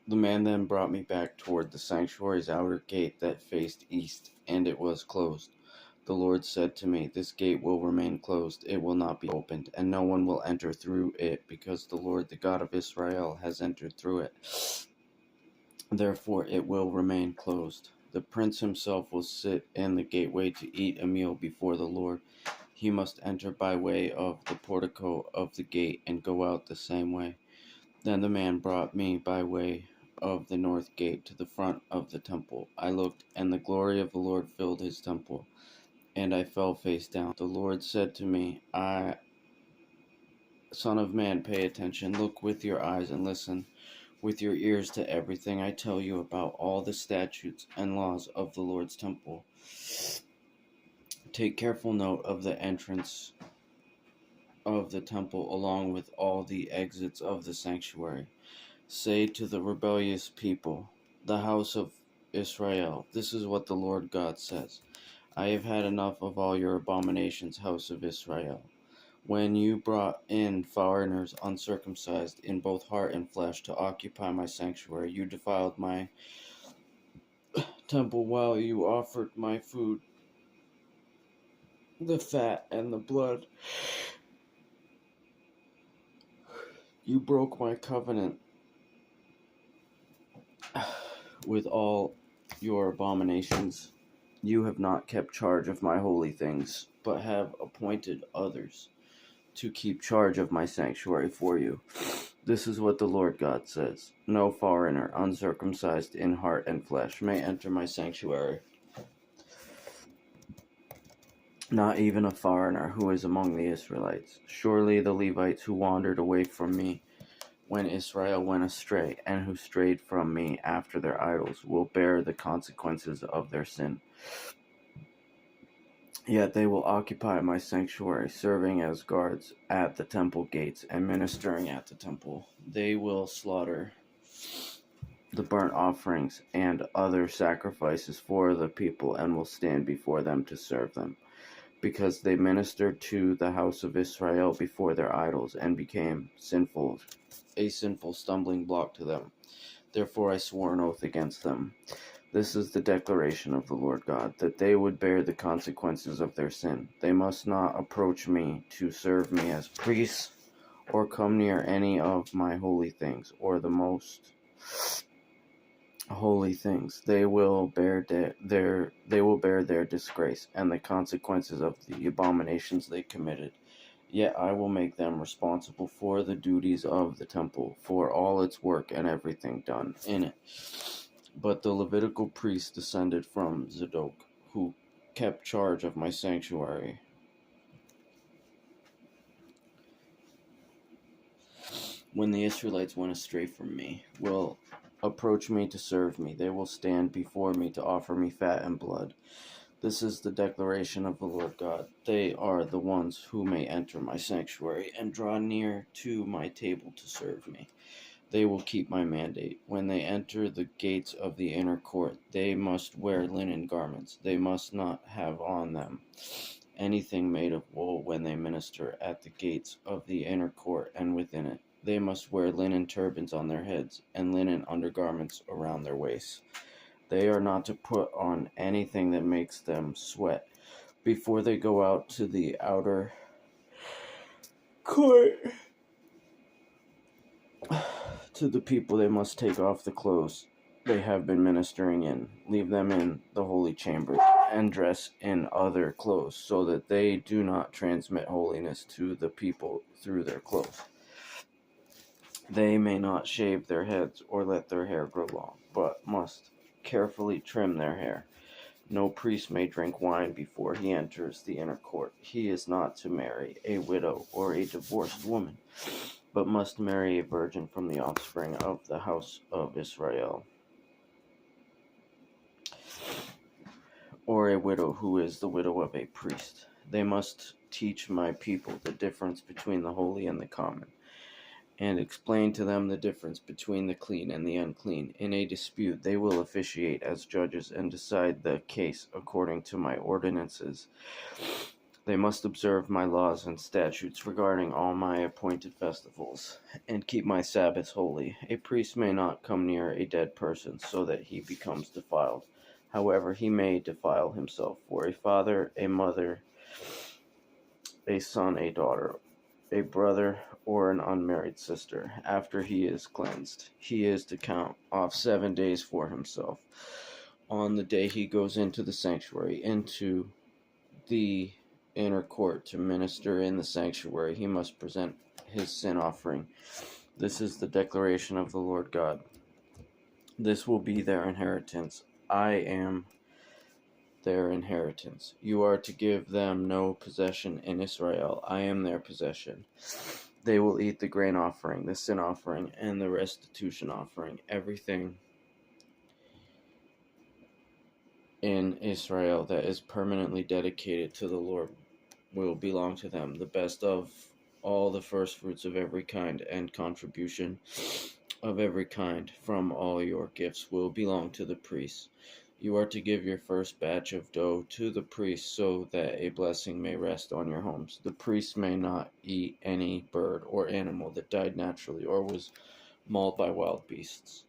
The man then brought me back toward the sanctuary's outer gate that faced east, and it was closed. The Lord said to me, "This gate will remain closed, it will not be opened, and no one will enter through it, because the Lord, the God of Israel, has entered through it. Therefore it will remain closed. The prince himself will sit in the gateway to eat a meal before the Lord. He must enter by way of the portico of the gate and go out the same way." Then the man brought me by way of the north gate to the front of the temple. I looked, and the glory of the Lord filled his temple, and I fell face down. The Lord said to me, Son of man, pay attention, look with your eyes and listen with your ears to everything I tell you about all the statutes and laws of the Lord's temple. Take careful note of the entrance of the temple along with all the exits of the sanctuary. Say to the rebellious people, the house of Israel, this is what the Lord God says. I have had enough of all your abominations, house of Israel. When you brought in foreigners uncircumcised in both heart and flesh to occupy my sanctuary, you defiled my temple while you offered my food, the fat and the blood. You broke my covenant with all your abominations. You have not kept charge of my holy things, but have appointed others to keep charge of my sanctuary for you. This is what the Lord God says. No foreigner, uncircumcised in heart and flesh, may enter my sanctuary. Not even a foreigner who is among the Israelites. Surely the Levites who wandered away from me when Israel went astray, and who strayed from me after their idols, will bear the consequences of their sin. Yet they will occupy my sanctuary, serving as guards at the temple gates and ministering at the temple. They will slaughter the burnt offerings and other sacrifices for the people, and will stand before them to serve them, because they ministered to the house of Israel before their idols, and became a sinful stumbling block to them. Therefore I swore an oath against them. This is the declaration of the Lord God, that they would bear the consequences of their sin. They must not approach me to serve me as priests, or come near any of my holy things, or the most holy things. They will bear their disgrace and the consequences of the abominations they committed. Yet I will make them responsible for the duties of the temple, for all its work and everything done in it. But the Levitical priests descended from Zadok, who kept charge of my sanctuary. When the Israelites went astray from me, will approach me to serve me. They will stand before me to offer me fat and blood. This is the declaration of the Lord God. They are the ones who may enter my sanctuary and draw near to my table to serve me. They will keep my mandate. When they enter the gates of the inner court, they must wear linen garments. They must not have on them anything made of wool when they minister at the gates of the inner court and within it. They must wear linen turbans on their heads and linen undergarments around their waists. They are not to put on anything that makes them sweat. Before they go out to the outer court, to the people, they must take off the clothes they have been ministering in, leave them in the holy chamber, and dress in other clothes, so that they do not transmit holiness to the people through their clothes. They may not shave their heads or let their hair grow long, but must carefully trim their hair. No priest may drink wine before he enters the inner court. He is not to marry a widow or a divorced woman, but must marry a virgin from the offspring of the house of Israel, or a widow who is the widow of a priest. They must teach my people the difference between the holy and the common, and explain to them the difference between the clean and the unclean. In a dispute they will officiate as judges and decide the case according to my ordinances. They must observe my laws and statutes regarding all my appointed festivals, and keep my Sabbaths holy. A priest may not come near a dead person, so that he becomes defiled. However, he may defile himself, for a father, a mother, a son, a daughter, a brother, or an unmarried sister, after he is cleansed, he is to count off 7 days for himself. On the day he goes into the sanctuary, into the inner court to minister in the sanctuary, he must present his sin offering. This is the declaration of the Lord God. This will be their inheritance. I am their inheritance. You are to give them no possession in Israel. I am their possession. They will eat the grain offering, the sin offering, and the restitution offering. Everything in Israel that is permanently dedicated to the Lord will belong to them. The best of all the first fruits of every kind and contribution of every kind from all your gifts will belong to the priests. You are to give your first batch of dough to the priest so that a blessing may rest on your homes. The priest may not eat any bird or animal that died naturally or was mauled by wild beasts.